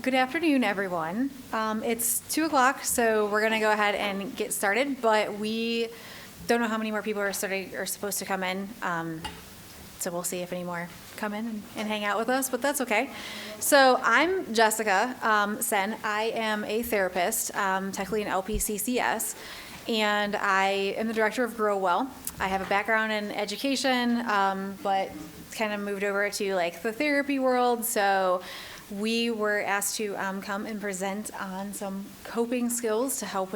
Good afternoon, everyone. It's 2 o'clock, so we're going to go ahead and get started, but we don't know how many more people are supposed to come in, so we'll see if any more come in and hang out with us, but that's okay. So I'm Jessica Sen. I am a therapist, technically an LPCC-S, and I am the director of Grow Well. I have a background in education, but kind of moved over to like the therapy world, so we were asked to come and present on some coping skills to help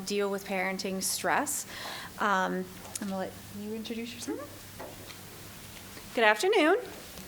deal with parenting stress. I'm gonna let you introduce yourself. Good afternoon.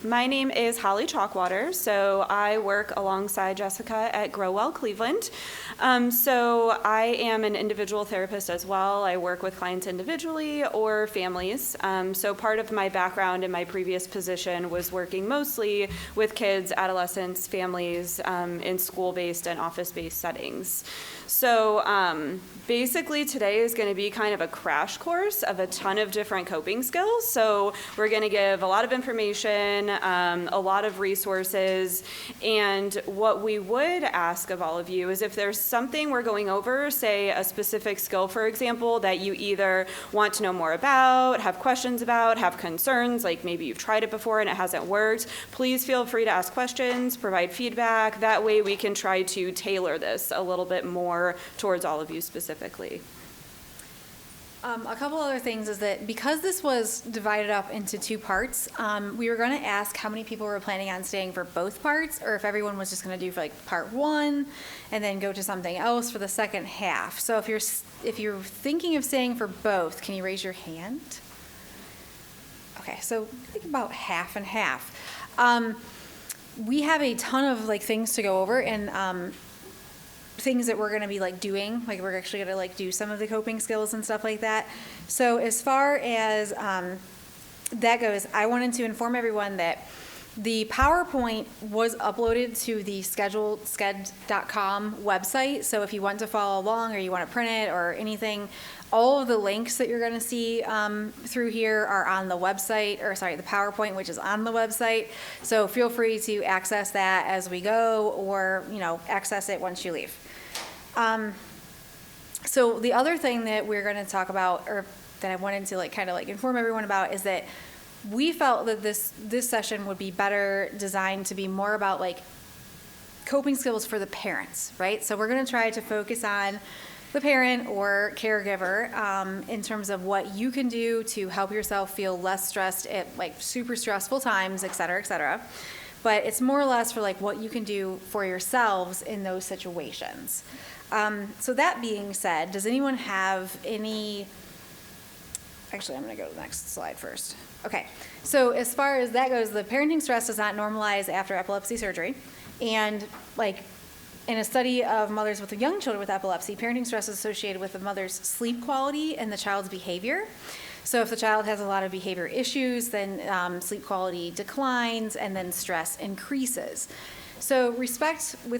My name is Holly Chalkwater, so I work alongside Jessica at Grow Well Cleveland. So I am an individual therapist as well. I work with clients individually or families. So part of my background in my previous position was working mostly with kids, adolescents, families in school-based and office-based settings. So basically today is going to be kind of a crash course of a ton of different coping skills. So we're going to give a lot of information, a lot of resources, and what we would ask of all of you is if there's something we're going over, say a specific skill, for example, that you either want to know more about, have questions about, have concerns, like maybe you've tried it before and it hasn't worked, please feel free to ask questions, provide feedback. That way we can try to tailor this a little bit more towards all of you specifically. A couple other things is that because this was divided up into two parts, we were going to ask how many people were planning on staying for both parts, or if everyone was just going to do for like part one and then go to something else for the second half. So if you're thinking of staying for both, can you raise your hand? Okay, so I think about half and half. We have a ton of like things to go over, and things that we're going to be like doing, like we're actually going to like do some of the coping skills and stuff like that. So as far as that goes, I wanted to inform everyone that the PowerPoint was uploaded to the sched.com website. So if you want to follow along or you want to print it or anything, all of the links that you're going to see through here are on the website, or sorry, the PowerPoint, which is on the website. So feel free to access that as we go, or access it once you leave. So the other thing that we're going to talk about, or that I wanted to kind of inform everyone about, is that we felt that this session would be better designed to be more about coping skills for the parents, right? So we're going to try to focus on the parent or caregiver in terms of what you can do to help yourself feel less stressed at super stressful times, et cetera, et cetera. But it's more or less for what you can do for yourselves in those situations. So that being said, does anyone have any, actually I'm gonna go to the next slide first. Okay, so as far as that goes, the parenting stress does not normalize after epilepsy surgery. And in a study of mothers with young children with epilepsy, parenting stress is associated with the mother's sleep quality and the child's behavior. So if the child has a lot of behavior issues, then sleep quality declines and then stress increases. So with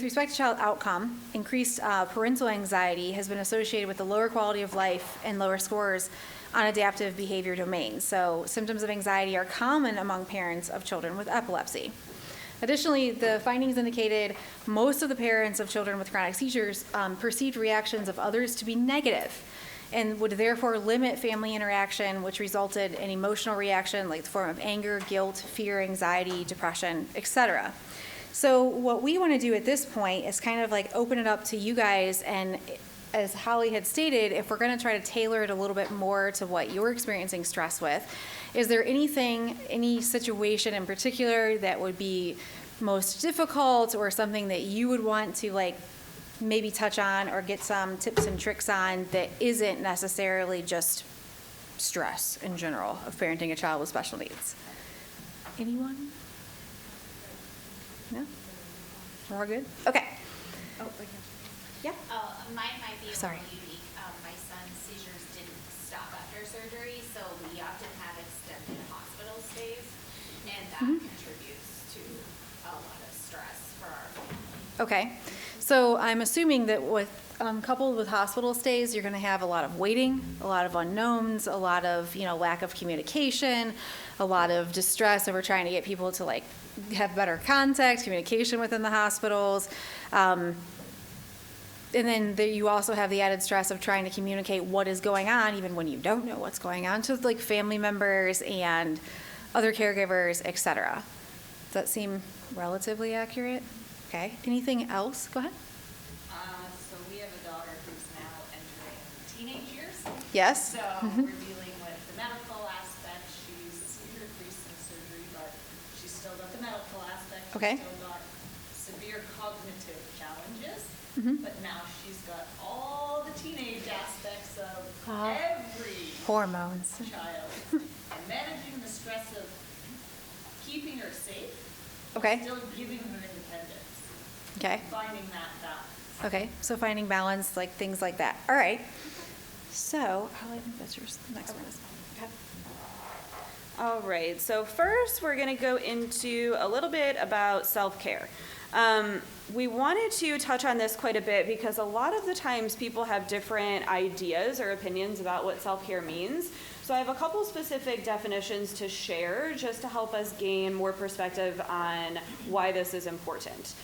respect to child outcome, increased parental anxiety has been associated with the lower quality of life and lower scores on adaptive behavior domains. So symptoms of anxiety are common among parents of children with epilepsy. Additionally, the findings indicated most of the parents of children with chronic seizures perceived reactions of others to be negative, and would therefore limit family interaction, which resulted in emotional reaction like the form of anger, guilt, fear, anxiety, depression, etc. So what we want to do at this point is kind of open it up to you guys, and as Holly had stated, if we're going to try to tailor it a little bit more to what you're experiencing stress with, is there any situation in particular that would be most difficult, or something that you would want to maybe touch on or get some tips and tricks on that isn't necessarily just stress in general of parenting a child with special needs? Anyone? No? We're good? Okay. Oh, right here. Yeah? Mine might be a Sorry. little unique. My son's seizures didn't stop after surgery, so we often have extended hospital stays, and that contributes to a lot of stress for our family. Okay. So I'm assuming that coupled with hospital stays, you're going to have a lot of waiting, a lot of unknowns, a lot of lack of communication, a lot of distress over trying to get people to have better contact, communication within the hospitals. And then you also have the added stress of trying to communicate what is going on, even when you don't know what's going on, to like family members and other caregivers, et cetera. Does that seem relatively accurate? Okay. Anything else? Go ahead. So we have a daughter who's now entering teenage years. Yes. So we're dealing with the medical aspect. She's seizure-free since surgery, but she's still got the medical aspect. She's Okay. still got severe cognitive challenges. Mhm. But now she's got all the teenage aspects of Oh. every Hormones. child. And managing the stress of keeping her safe, Okay. still giving her independence. Okay. Finding that balance. Okay. So finding balance, like things like that. All right. So, I think that's yours. The next one is. Okay. All right, so first we're going to go into a little bit about self-care. We wanted to touch on this quite a bit because a lot of the times people have different ideas or opinions about what self-care means. So I have a couple specific definitions to share just to help us gain more perspective on why this is important.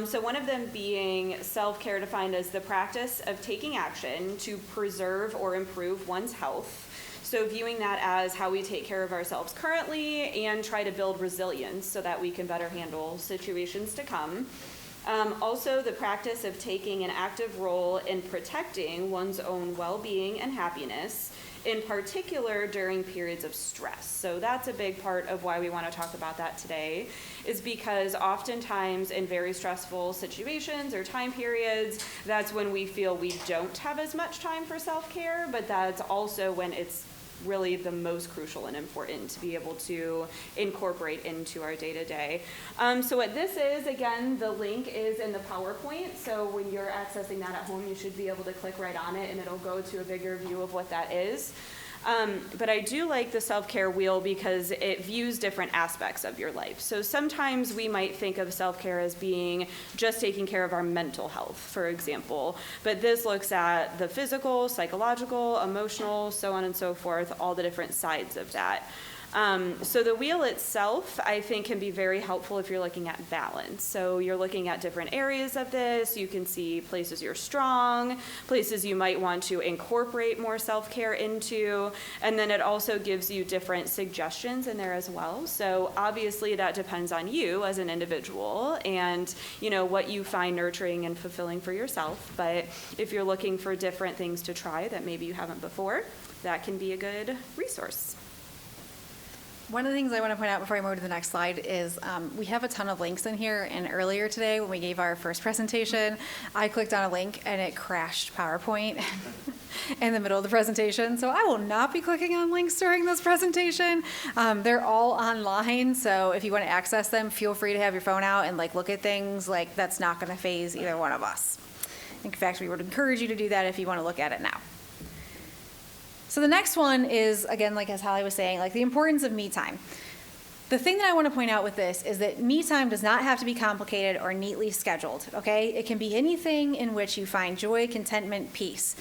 So one of them being self-care defined as the practice of taking action to preserve or improve one's health. So viewing that as how we take care of ourselves currently and try to build resilience so that we can better handle situations to come. Also, the practice of taking an active role in protecting one's own well-being and happiness, in particular during periods of stress. So that's a big part of why we want to talk about that today, is because oftentimes in very stressful situations or time periods, that's when we feel we don't have as much time for self-care, but that's also when it's really the most crucial and important to be able to incorporate into our day-to-day. So what this is, again, the link is in the PowerPoint, so when you're accessing that at home, you should be able to click right on it and it'll go to a bigger view of what that is. But I do like the self-care wheel because it views different aspects of your life. So sometimes we might think of self-care as being just taking care of our mental health, for example. But this looks at the physical, psychological, emotional, so on and so forth, all the different sides of that. So the wheel itself, I think, can be very helpful if you're looking at balance. So you're looking at different areas of this. You can see places you're strong, places you might want to incorporate more self-care into, and then it also gives you different suggestions in there as well. So obviously that depends on you as an individual and, you know, what you find nurturing and fulfilling for yourself. But if you're looking for different things to try that maybe you haven't before, that can be a good resource. One of the things I want to point out before I move to the next slide is we have a ton of links in here, and earlier today when we gave our first presentation, I clicked on a link and it crashed PowerPoint in the middle of the presentation. So I will not be clicking on links during this presentation. They're all online, so if you want to access them, feel free to have your phone out and like look at things. Like, that's not going to faze either one of us. In fact, we would encourage you to do that if you want to look at it now. So the next one is, again, like as Holly was saying, like the importance of MeTime. The thing that I want to point out with this is that MeTime does not have to be complicated or neatly scheduled, okay? It can be anything in which you find joy, contentment, peace.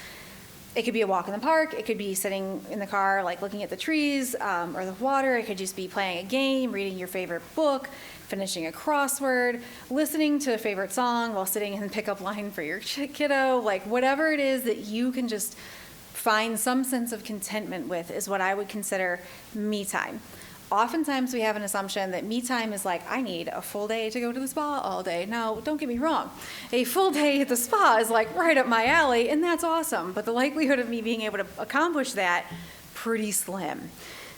It could be a walk in the park. It could be sitting in the car, like looking at the trees or the water. It could just be playing a game, reading your favorite book, finishing a crossword, listening to a favorite song while sitting in the pickup line for your kiddo. Like whatever it is that you can just find some sense of contentment with is what I would consider MeTime. Oftentimes we have an assumption that MeTime is like, I need a full day to go to the spa all day. No, don't get me wrong. A full day at the spa is like right up my alley, and that's awesome. But the likelihood of me being able to accomplish that, pretty slim.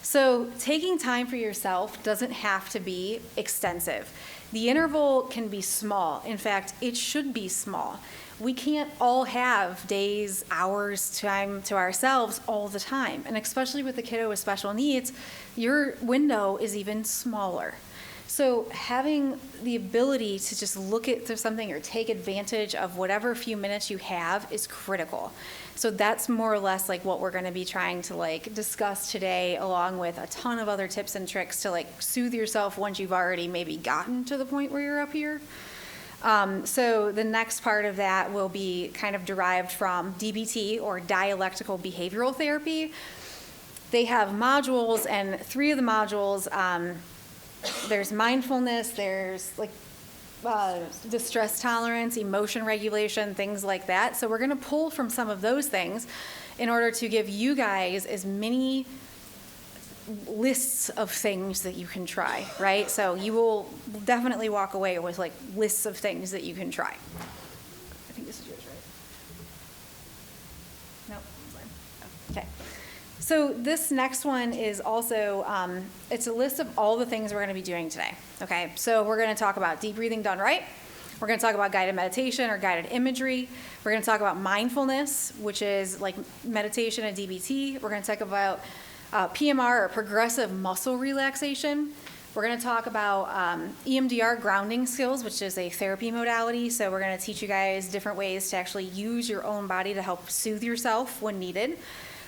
So taking time for yourself doesn't have to be extensive. The interval can be small. In fact, it should be small. We can't all have days, hours, time to ourselves all the time. And especially with the kiddo with special needs, your window is even smaller. So having the ability to just look at something or take advantage of whatever few minutes you have is critical. So that's more or less like what we're going to be trying to like discuss today, along with a ton of other tips and tricks to like soothe yourself once you've already maybe gotten to the point where you're up here. So the next part of that will be kind of derived from DBT, or dialectical behavioral therapy. They have modules, and 3 of the modules there's mindfulness, there's like the stress tolerance, emotion regulation, things like that. So we're going to pull from some of those things in order to give you guys as many lists of things that you can try, right? So you will definitely walk away with like lists of things that you can try. I think this is yours, right? Nope. Okay. So this next one is also, it's a list of all the things we're going to be doing today. Okay, so we're going to talk about deep breathing done right. We're going to talk about guided meditation or guided imagery. We're going to talk about mindfulness, which is like meditation and DBT. We're going to talk about PMR or progressive muscle relaxation. We're going to talk about EMDR grounding skills, which is a therapy modality. So we're going to teach you guys different ways to actually use your own body to help soothe yourself when needed.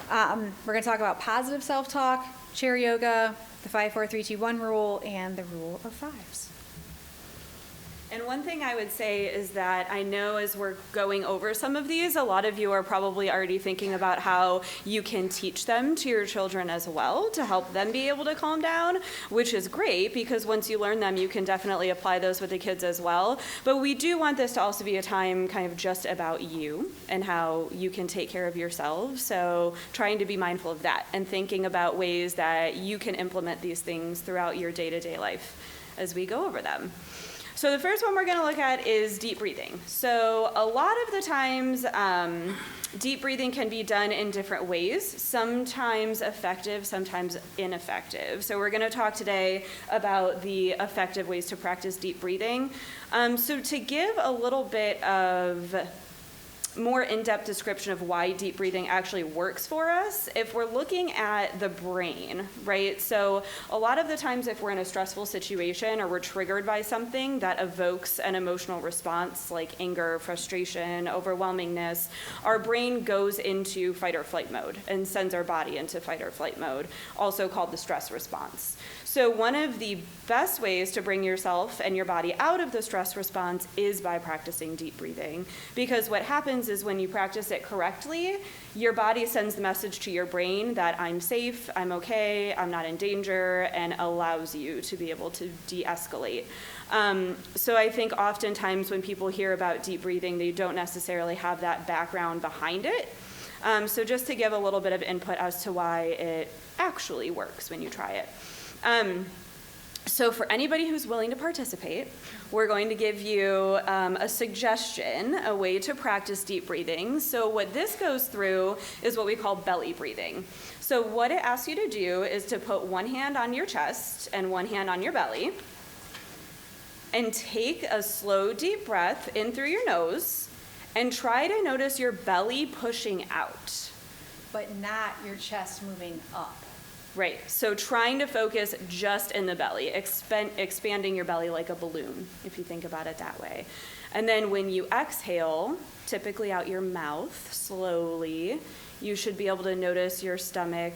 We're going to talk about positive self-talk, chair yoga, the 5, 4, 3, 2, 1 rule, and the rule of fives. And one thing I would say is that I know as we're going over some of these, a lot of you are probably already thinking about how you can teach them to your children as well to help them be able to calm down, which is great because once you learn them, you can definitely apply those with the kids as well. But we do want this to also be a time kind of just about you and how you can take care of yourselves. So trying to be mindful of that and thinking about ways that you can implement these things throughout your day-to-day life as we go over them. So the first one we're going to look at is deep breathing. So a lot of the times, deep breathing can be done in different ways, sometimes effective, sometimes ineffective. So we're going to talk today about the effective ways to practice deep breathing. So to give a little bit of more in-depth description of why deep breathing actually works for us, if we're looking at the brain, right? So a lot of the times if we're in a stressful situation or we're triggered by something that evokes an emotional response like anger, frustration, overwhelmingness, our brain goes into fight or flight mode and sends our body into fight or flight mode, also called the stress response. So one of the best ways to bring yourself and your body out of the stress response is by practicing deep breathing. Because what happens is when you practice it correctly, your body sends the message to your brain that I'm safe, I'm okay, I'm not in danger, and allows you to be able to de-escalate. So I think oftentimes when people hear about deep breathing, they don't necessarily have that background behind it. So just to give a little bit of input as to why it actually works when you try it. So for anybody who's willing to participate, we're going to give you a suggestion, a way to practice deep breathing. So what this goes through is what we call belly breathing. So what it asks you to do is to put one hand on your chest and one hand on your belly and take a slow, deep breath in through your nose and try to notice your belly pushing out. But not your chest moving up. Right, so trying to focus just in the belly, expanding your belly like a balloon, if you think about it that way. And then when you exhale, typically out your mouth, slowly, you should be able to notice your stomach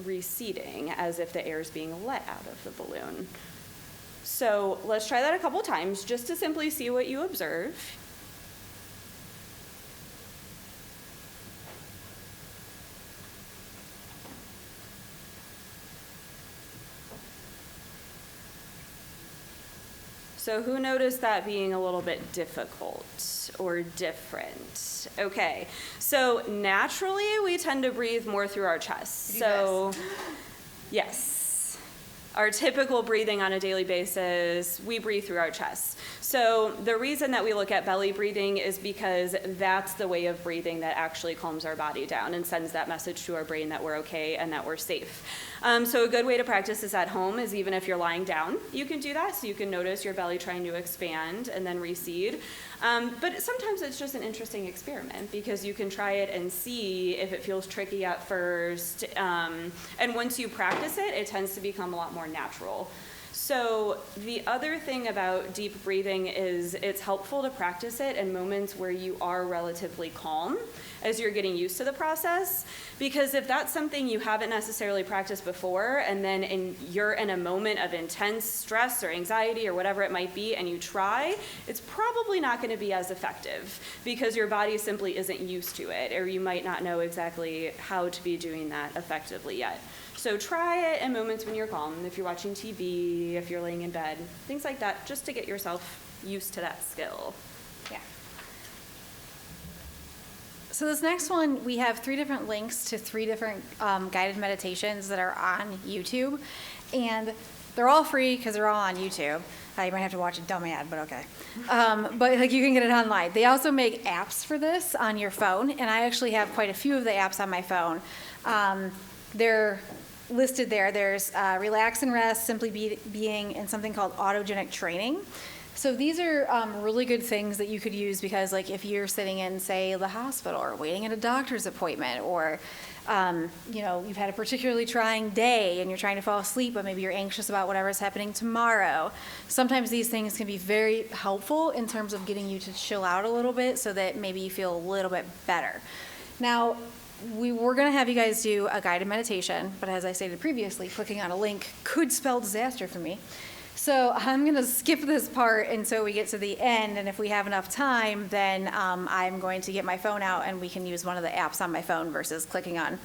receding as if the air is being let out of the balloon. So let's try that a couple times just to simply see what you observe. So who noticed that being a little bit difficult or different? Okay, so naturally we tend to breathe more through our chest. So yes, our typical breathing on a daily basis, we breathe through our chest. So the reason that we look at belly breathing is because that's the way of breathing that actually calms our body down and sends that message to our brain that we're okay and that we're safe. So a good way to practice this at home is even if you're lying down, you can do that. So you can notice your belly trying to expand and then recede. But sometimes it's just an interesting experiment because you can try it and see if it feels tricky at first. And once you practice it, it tends to become a lot more natural. So the other thing about deep breathing is it's helpful to practice it in moments where you are relatively calm as you're getting used to the process. Because if that's something you haven't necessarily practiced before, and then you're in a moment of intense stress or anxiety or whatever it might be, and you try, it's probably not going to be as effective because your body simply isn't used to it, or you might not know exactly how to be doing that effectively yet. So try it in moments when you're calm, if you're watching TV, if you're laying in bed, things like that, just to get yourself used to that skill. Yeah. So this next one, we have 3 different links to 3 different guided meditations that are on YouTube. And they're all free because they're all on YouTube. You might have to watch a dumb ad, but okay. But like you can get it online. They also make apps for this on your phone, and I actually have quite a few of the apps on my phone. They're listed there. There's Relax and Rest, Simply Being, and something called Autogenic Training. So these are really good things that you could use because, like, if you're sitting in, say, the hospital or waiting at a doctor's appointment, or you've had a particularly trying day and you're trying to fall asleep, but maybe you're anxious about whatever's happening tomorrow. Sometimes these things can be very helpful in terms of getting you to chill out a little bit so that maybe you feel a little bit better. Now, we were going to have you guys do a guided meditation, but as I stated previously, clicking on a link could spell disaster for me. So I'm going to skip this part until we get to the end, and if we have enough time, then I'm going to get my phone out and we can use one of the apps on my phone versus clicking on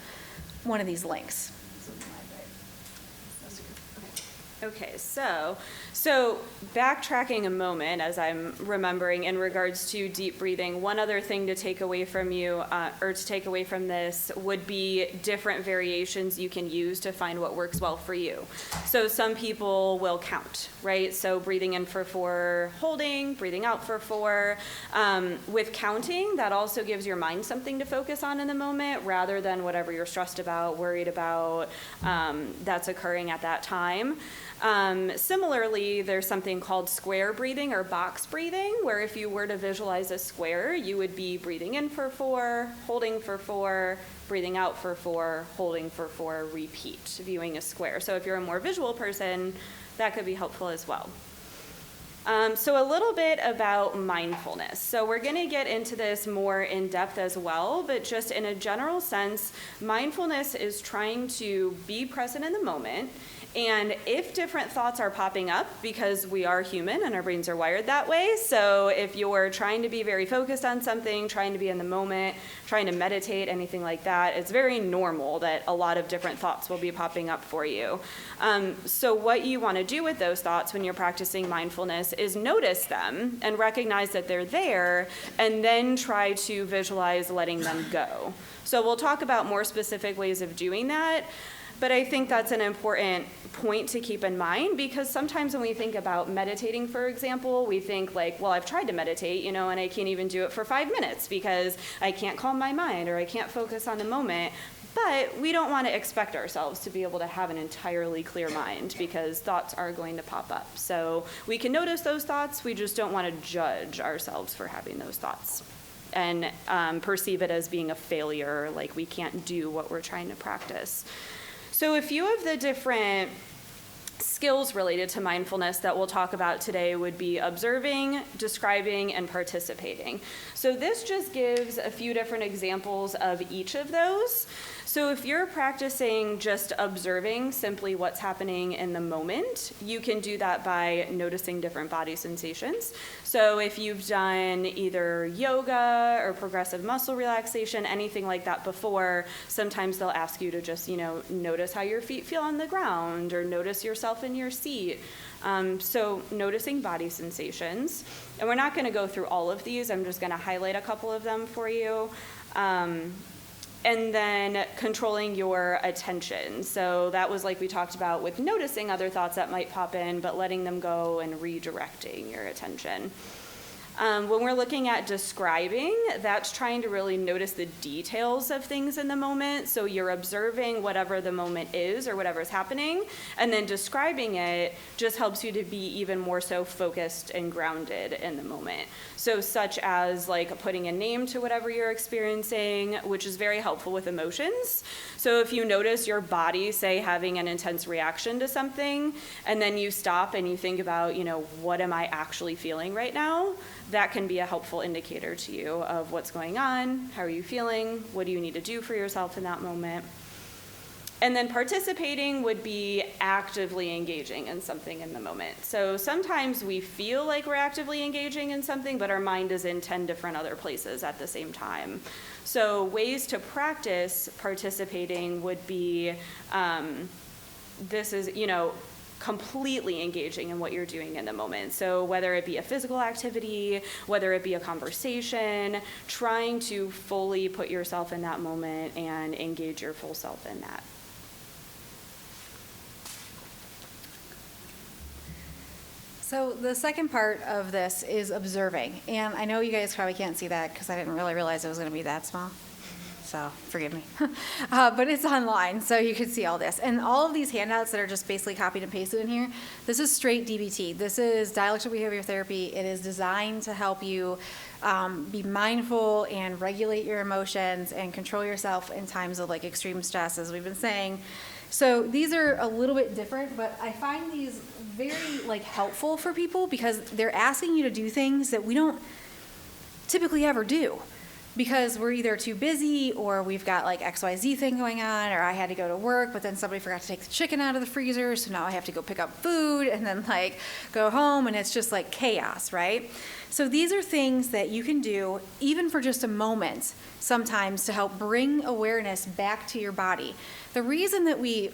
one of these links. Okay, so backtracking a moment as I'm remembering in regards to deep breathing, one other thing to take away from you, or to take away from this would be different variations you can use to find what works well for you. So some people will count, right? So breathing in for 4, holding, breathing out for 4. With counting, that also gives your mind something to focus on in the moment rather than whatever you're stressed about, worried about, that's occurring at that time. Similarly, there's something called square breathing or box breathing, where if you were to visualize a square, you would be breathing in for 4, holding for 4, breathing out for 4, holding for 4, repeat, viewing a square. So if you're a more visual person, that could be helpful as well. So a little bit about mindfulness. So we're going to get into this more in depth as well, but just in a general sense, mindfulness is trying to be present in the moment. And if different thoughts are popping up, because we are human and our brains are wired that way, so if you're trying to be very focused on something, trying to be in the moment, trying to meditate, anything like that, it's very normal that a lot of different thoughts will be popping up for you. So what you want to do with those thoughts when you're practicing mindfulness is notice them and recognize that they're there, and then try to visualize letting them go. So we'll talk about more specific ways of doing that. But I think that's an important point to keep in mind, because sometimes when we think about meditating, for example, we think like, well, I've tried to meditate, and I can't even do it for 5 minutes because I can't calm my mind or I can't focus on the moment. But we don't want to expect ourselves to be able to have an entirely clear mind, because thoughts are going to pop up. So we can notice those thoughts, we just don't want to judge ourselves for having those thoughts and perceive it as being a failure, like we can't do what we're trying to practice. So a few of the different skills related to mindfulness that we'll talk about today would be observing, describing, and participating. So this just gives a few different examples of each of those. So if you're practicing just observing simply what's happening in the moment, you can do that by noticing different body sensations. So if you've done either yoga or progressive muscle relaxation, anything like that before, sometimes they'll ask you to just, notice how your feet feel on the ground, or notice yourself in your seat. So noticing body sensations. And we're not going to go through all of these. I'm just going to highlight a couple of them for you. And then controlling your attention. So that was like we talked about with noticing other thoughts that might pop in, but letting them go and redirecting your attention. When we're looking at describing, that's trying to really notice the details of things in the moment. So you're observing whatever the moment is or whatever's happening, and then describing it just helps you to be even more so focused and grounded in the moment. So such as like putting a name to whatever you're experiencing, which is very helpful with emotions. So if you notice your body, say, having an intense reaction to something, and then you stop and you think about, what am I actually feeling right now? That can be a helpful indicator to you of what's going on, how are you feeling, what do you need to do for yourself in that moment. And then participating would be actively engaging in something in the moment. So sometimes we feel like we're actively engaging in something, but our mind is in 10 different other places at the same time. So ways to practice participating would be, this is, completely engaging in what you're doing in the moment. So whether it be a physical activity, whether it be a conversation, trying to fully put yourself in that moment and engage your full self in that. So the second part of this is observing. And I know you guys probably can't see that because I didn't really realize it was going to be that small. So forgive me. But it's online, so you can see all this. And all of these handouts that are just basically copied and pasted in here, this is straight DBT. This is dialectical behavior therapy. It is designed to help you be mindful and regulate your emotions and control yourself in times of like extreme stress, as we've been saying. So these are a little bit different, but I find these very like helpful for people because they're asking you to do things that we don't typically ever do because we're either too busy or we've got like XYZ thing going on, or I had to go to work, but then somebody forgot to take the chicken out of the freezer, so now I have to go pick up food and then like go home, and it's just like chaos, right? So these are things that you can do even for just a moment sometimes to help bring awareness back to your body. The reason that we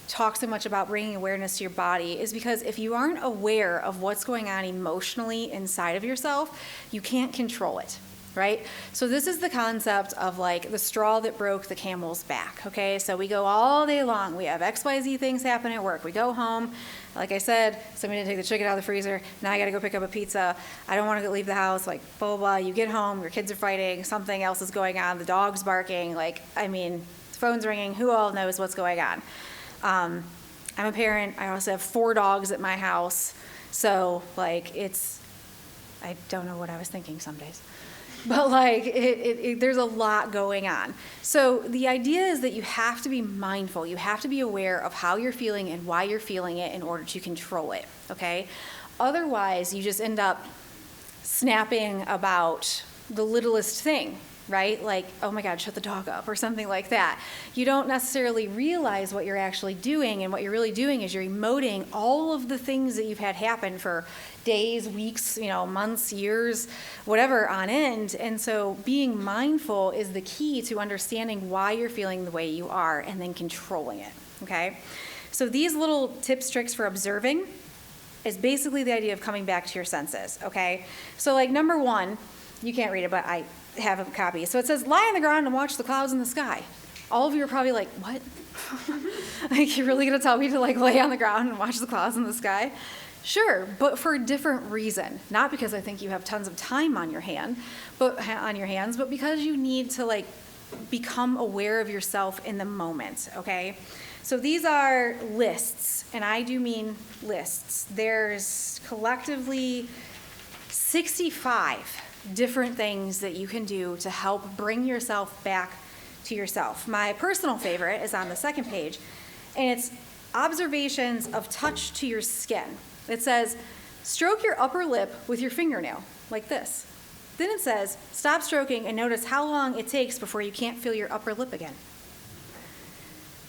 talk so much about bringing awareness to your body is because if you aren't aware of what's going on emotionally inside of yourself, you can't control it, right? So this is the concept of like the straw that broke the camel's back, okay? So we go all day long. We have XYZ things happen at work. We go home. Like I said, somebody didn't take the chicken out of the freezer. Now I got to go pick up a pizza. I don't want to leave the house, like blah, blah, blah. You get home, your kids are fighting, something else is going on, the dog's barking, like, I mean, the phone's ringing, who all knows what's going on? I'm a parent. I also have 4 dogs at my house. So like I don't know what I was thinking some days. But like there's a lot going on. So the idea is that you have to be mindful. You have to be aware of how you're feeling and why you're feeling it in order to control it, okay? Otherwise, you just end up snapping about the littlest thing, right? Like, oh my God, shut the dog up or something like that. You don't necessarily realize what you're actually doing, and what you're really doing is you're emoting all of the things that you've had happen for days, weeks, months, years, whatever on end. And so being mindful is the key to understanding why you're feeling the way you are and then controlling it, okay? So these little tips, tricks for observing is basically the idea of coming back to your senses, okay? So like number 1, you can't read it, but I have a copy. So it says, lie on the ground and watch the clouds in the sky. All of you are probably like, what? Like, you're really gonna tell me to like lay on the ground and watch the clouds in the sky? Sure, but for a different reason. Not because I think you have tons of time on your hands, but because you need to like become aware of yourself in the moment, okay? So these are lists, and I do mean lists. There's collectively 65 different things that you can do to help bring yourself back to yourself. My personal favorite is on the second page, and it's observations of touch to your skin. It says, stroke your upper lip with your fingernail, like this. Then it says, stop stroking and notice how long it takes before you can't feel your upper lip again.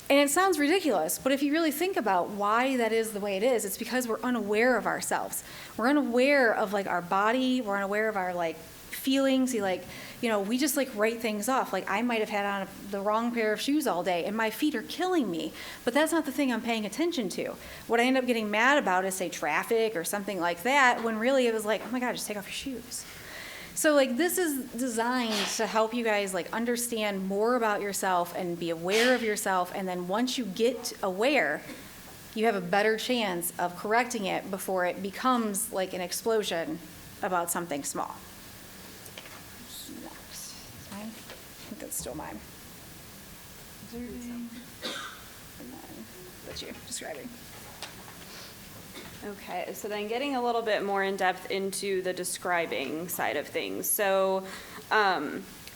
And it sounds ridiculous, but if you really think about why that is the way it is, it's because we're unaware of ourselves. We're unaware of like our body, we're unaware of our like feelings. We just like write things off. Like I might have had on the wrong pair of shoes all day and my feet are killing me, but that's not the thing I'm paying attention to. What I end up getting mad about is say traffic or something like that, when really it was like, oh my God, just take off your shoes. So like this is designed to help you guys like understand more about yourself and be aware of yourself, and then once you get aware, you have a better chance of correcting it before it becomes like an explosion about something small. Next. Mine? I think that's still mine. Observing. And then that's you, describing. Okay, so then getting a little bit more in depth into the describing side of things. So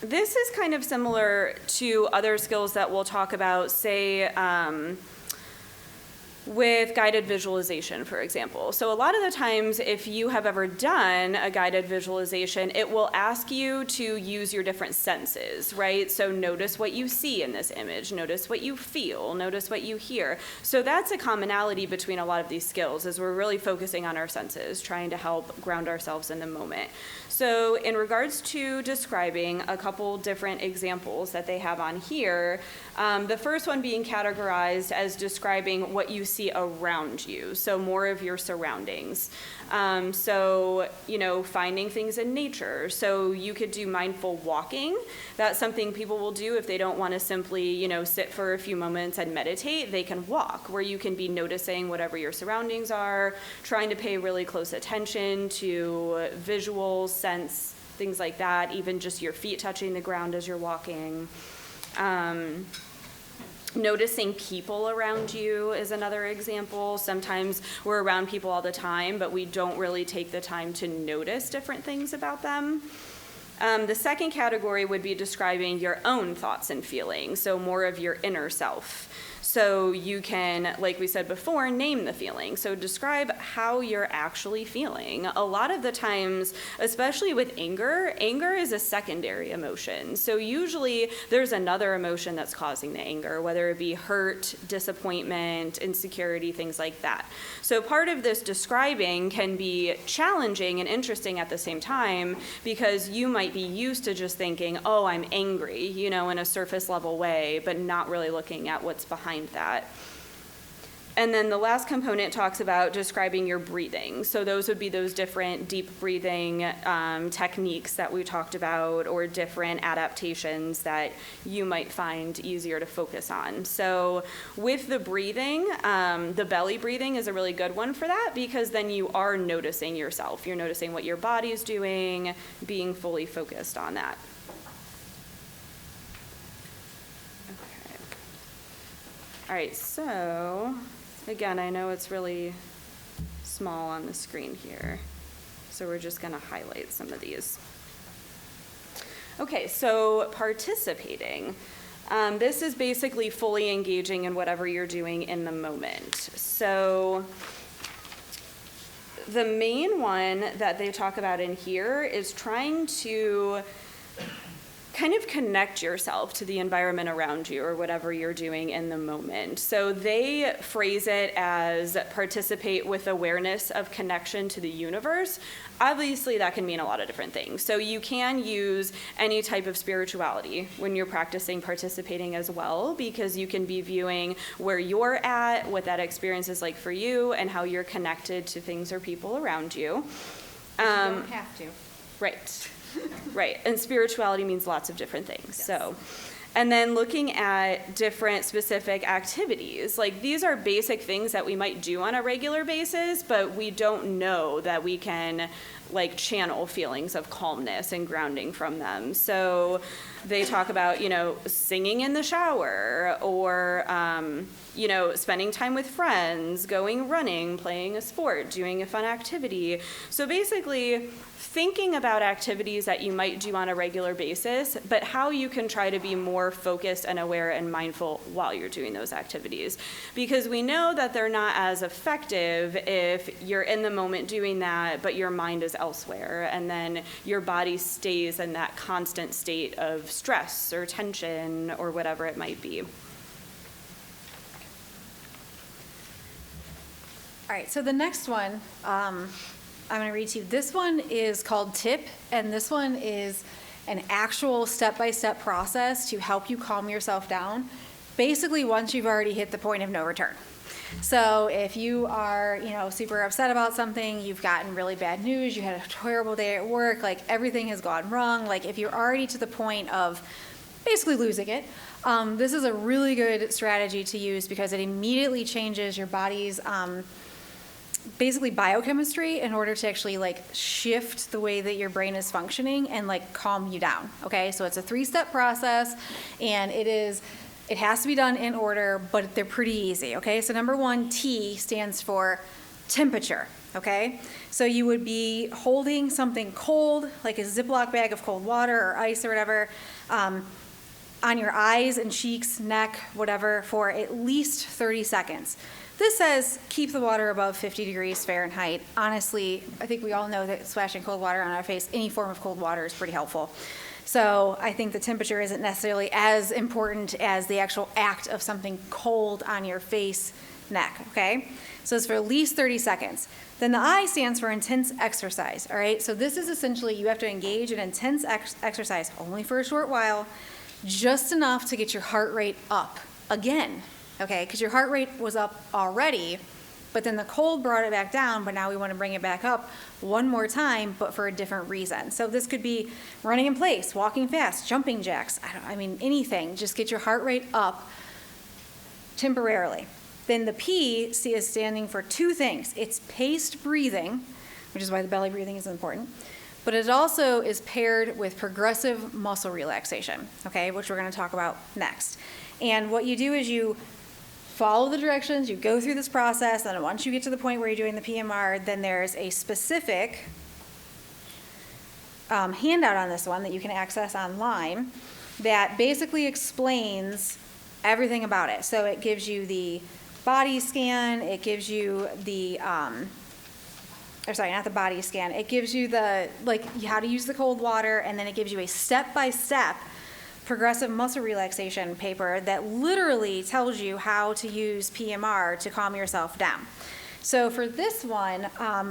this is kind of similar to other skills that we'll talk about, say with guided visualization, for example. So a lot of the times, if you have ever done a guided visualization, it will ask you to use your different senses, right? So notice what you see in this image, notice what you feel, notice what you hear. So that's a commonality between a lot of these skills, is we're really focusing on our senses, trying to help ground ourselves in the moment. So in regards to describing, a couple different examples that they have on here, the first one being categorized as describing what you see around you, so more of your surroundings. So, finding things in nature. So you could do mindful walking. That's something people will do if they don't want to simply, sit for a few moments and meditate. They can walk, where you can be noticing whatever your surroundings are, trying to pay really close attention to visuals, sense, things like that, even just your feet touching the ground as you're walking. Noticing people around you is another example. Sometimes we're around people all the time, but we don't really take the time to notice different things about them. The second category would be describing your own thoughts and feelings, so more of your inner self. So you can, like we said before, name the feeling. So describe how you're actually feeling. A lot of the times, especially with anger is a secondary emotion. So usually there's another emotion that's causing the anger, whether it be hurt, disappointment, insecurity, things like that. So part of this describing can be challenging and interesting at the same time, because you might be used to just thinking, oh, I'm angry, in a surface level way, but not really looking at what's behind that. And then the last component talks about describing your breathing. So those would be those different deep breathing techniques that we talked about, or different adaptations that you might find easier to focus on. So with the breathing, the belly breathing is a really good one for that, because then you are noticing yourself. You're noticing what your body's doing, being fully focused on that. All right, so again, I know it's really small on the screen here, so we're just going to highlight some of these. Okay, so participating. This is basically fully engaging in whatever you're doing in the moment. So the main one that they talk about in here is trying to kind of connect yourself to the environment around you, or whatever you're doing in the moment. So they phrase it as participate with awareness of connection to the universe. Obviously, that can mean a lot of different things. So you can use any type of spirituality when you're practicing participating as well, because you can be viewing where you're at, what that experience is like for you, and how you're connected to things or people around you. You don't have to. Right. Right, and spirituality means lots of different things. Yes. So, and then looking at different specific activities, like these are basic things that we might do on a regular basis, but we don't know that we can channel feelings of calmness and grounding from them. So they talk about, singing in the shower, or, spending time with friends, going running, playing a sport, doing a fun activity. So basically, thinking about activities that you might do on a regular basis, but how you can try to be more focused and aware and mindful while you're doing those activities. Because we know that they're not as effective if you're in the moment doing that, but your mind is elsewhere, and then your body stays in that constant state of stress or tension or whatever it might be. All right, so the next one, I'm going to read to you. This one is called TIP, and this one is an actual step-by-step process to help you calm yourself down, basically once you've already hit the point of no return. So if you are, super upset about something, you've gotten really bad news, you had a terrible day at work, everything has gone wrong, if you're already to the point of basically losing it, this is a really good strategy to use, because it immediately changes your body's basically biochemistry in order to actually shift the way that your brain is functioning and calm you down. Okay, so it's a 3-step process, and it has to be done in order, but they're pretty easy. Okay, so number 1, T stands for temperature. Okay, so you would be holding something cold, like a Ziploc bag of cold water or ice or whatever, on your eyes and cheeks, neck, whatever, for at least 30 seconds. this says keep the water above 50 degrees Fahrenheit. Honestly, I think we all know that splashing cold water on our face, any form of cold water, is pretty helpful. So I think the temperature isn't necessarily as important as the actual act of something cold on your face, neck, okay? So it's for at least 30 seconds. Then the I stands for intense exercise, all right? So this is essentially you have to engage in intense exercise only for a short while, just enough to get your heart rate up again, okay? Because your heart rate was up already, but then the cold brought it back down, but now we want to bring it back up one more time, but for a different reason. So this could be running in place, walking fast, jumping jacks, I mean anything. Just get your heart rate up temporarily. Then the P is standing for two things. It's paced breathing, which is why the belly breathing is important, but it also is paired with progressive muscle relaxation, okay, which we're going to talk about next. And what you do is you follow the directions, you go through this process, and once you get to the point where you're doing the PMR, then there's a specific handout on this one that you can access online that basically explains everything about it. So it gives you the body scan, it gives you the, or sorry, not the body scan, it gives you the, like, how to use the cold water, and then it gives you a step-by-step progressive muscle relaxation paper that literally tells you how to use PMR to calm yourself down. So for this one,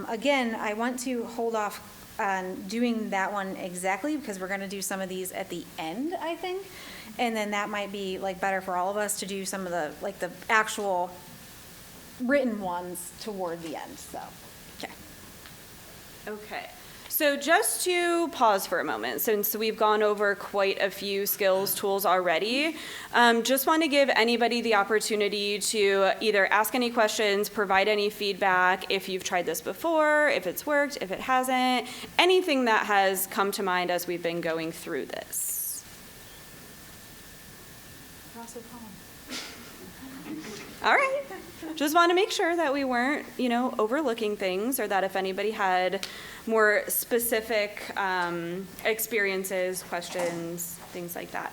again, I want to hold off on doing that one exactly because we're going to do some of these at the end, I think. And then that might be like better for all of us to do some of the, like the actual written ones toward the end, so, okay. Okay. So just to pause for a moment, since we've gone over quite a few skills tools already, just want to give anybody the opportunity to either ask any questions, provide any feedback, if you've tried this before, if it's worked, if it hasn't, anything that has come to mind as we've been going through this. All right. Just want to make sure that we weren't, overlooking things, or that if anybody had more specific experiences, questions, things like that.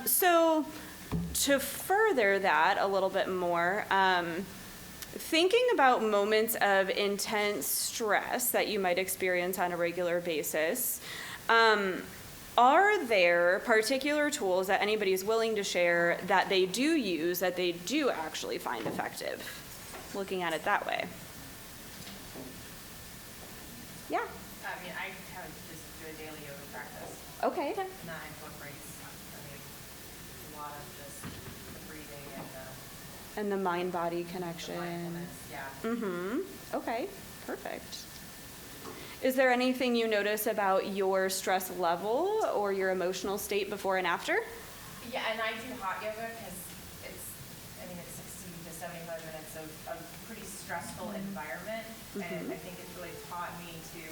So to further that a little bit more, thinking about moments of intense stress that you might experience on a regular basis, are there particular tools that anybody is willing to share that they do use, that they do actually find effective? Looking at it that way. Yeah. I mean, I have just do a daily yoga practice. Okay. And that incorporates, a lot of just the breathing and And the mind-body the connection. mindfulness. Yeah. Mm-hmm. Okay. Perfect. Is there anything you notice about your stress level or your emotional state before and after? Yeah, and I do hot yoga because it's 60 to 75 minutes of a pretty stressful environment. And I think it's really taught me to,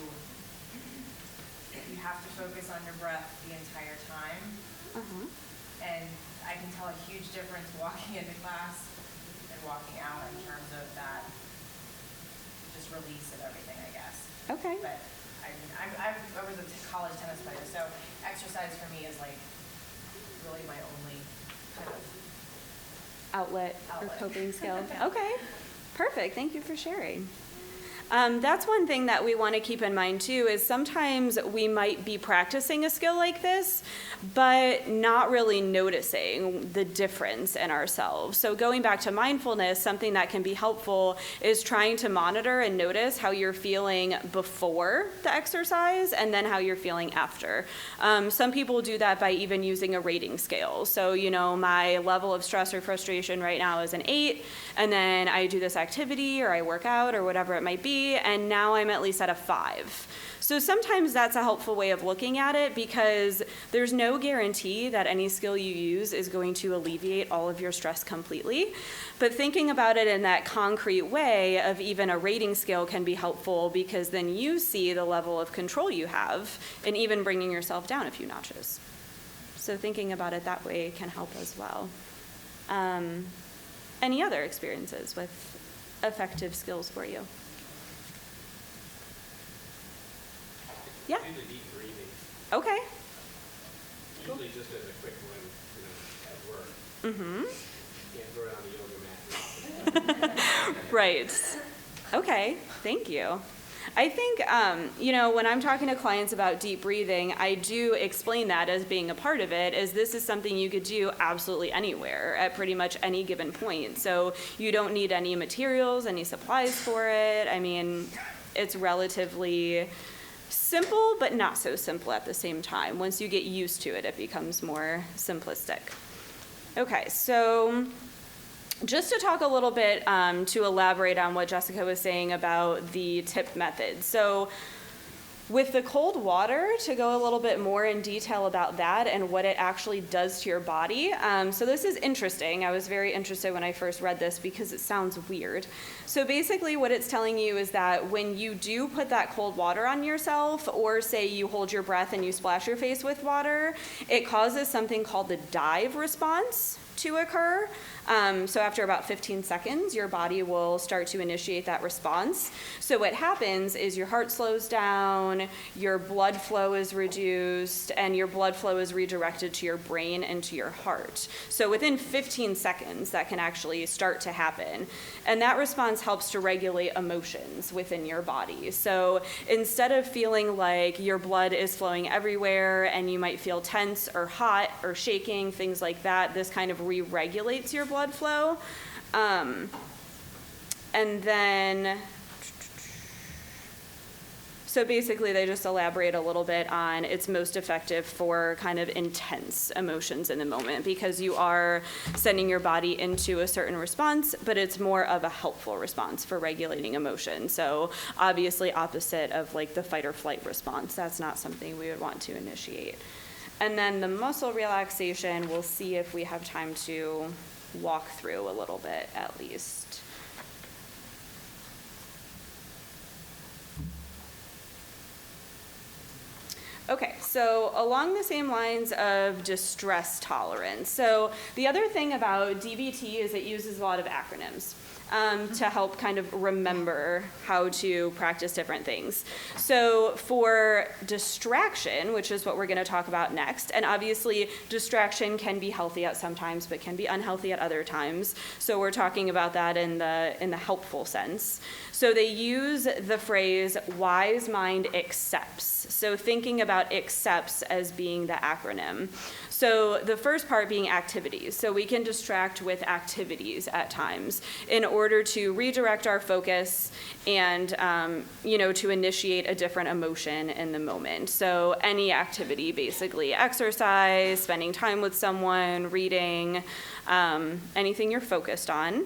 you have to focus on your breath the entire time. And I can tell a huge difference walking into class and walking out in terms of that just release of everything, I guess. Okay. But I was a college tennis player, so exercise for me is like really my only kind of Outlet or Outlet. coping skill. Okay. Perfect. Thank you for sharing. That's one thing that we want to keep in mind too, is sometimes we might be practicing a skill like this, but not really noticing the difference in ourselves. So going back to mindfulness, something that can be helpful is trying to monitor and notice how you're feeling before the exercise and then how you're feeling after. Some people do that by even using a rating scale. So, my level of stress or frustration right now is an 8, and then I do this activity or I work out or whatever it might be, and now I'm at least at a 5. So sometimes that's a helpful way of looking at it, because there's no guarantee that any skill you use is going to alleviate all of your stress completely. But thinking about it in that concrete way of even a rating scale can be helpful, because then you see the level of control you have and even bringing yourself down a few notches. So thinking about it that way can help as well. Any other experiences with effective skills for you? Yeah. Do the deep breathing. Okay. Usually just as a quick one, at work. Mm-hmm. Can't throw it on the yoga mat. Right. Okay, thank you. I think, when I'm talking to clients about deep breathing, I do explain that as being a part of it, as this is something you could do absolutely anywhere at pretty much any given point. So you don't need any materials, any supplies for it. I mean, it's relatively simple, but not so simple at the same time. Once you get used to it, it becomes more simplistic. Okay, so just to talk a little bit, to elaborate on what Jessica was saying about the tip method. So with the cold water, to go a little bit more in detail about that and what it actually does to your body. So this is interesting. I was very interested when I first read this because it sounds weird. So basically what it's telling you is that when you do put that cold water on yourself, or say you hold your breath and you splash your face with water, it causes something called the dive response to occur. So after about 15 seconds, your body will start to initiate that response. So what happens is your heart slows down, your blood flow is reduced, and your blood flow is redirected to your brain and to your heart. So within 15 seconds, that can actually start to happen. And that response helps to regulate emotions within your body. So instead of feeling like your blood is flowing everywhere and you might feel tense or hot or shaking, things like that, this kind of re-regulates your blood flow. And then, so basically they just elaborate a little bit on it's most effective for kind of intense emotions in the moment, because you are sending your body into a certain response, but it's more of a helpful response for regulating emotion. So obviously opposite of like the fight or flight response. That's not something we would want to initiate. And then the muscle relaxation, we'll see if we have time to walk through a little bit at least. Okay, so along the same lines of distress tolerance. So the other thing about DBT is it uses a lot of acronyms to help kind of remember how to practice different things. So for distraction, which is what we're going to talk about next, and obviously distraction can be healthy at some times, but can be unhealthy at other times. So we're talking about that in the helpful sense. So they use the phrase wise mind accepts. So thinking about accepts as being the acronym. So the first part being activities. So we can distract with activities at times in order to redirect our focus and, to initiate a different emotion in the moment. So any activity, basically, exercise, spending time with someone, reading, anything you're focused on.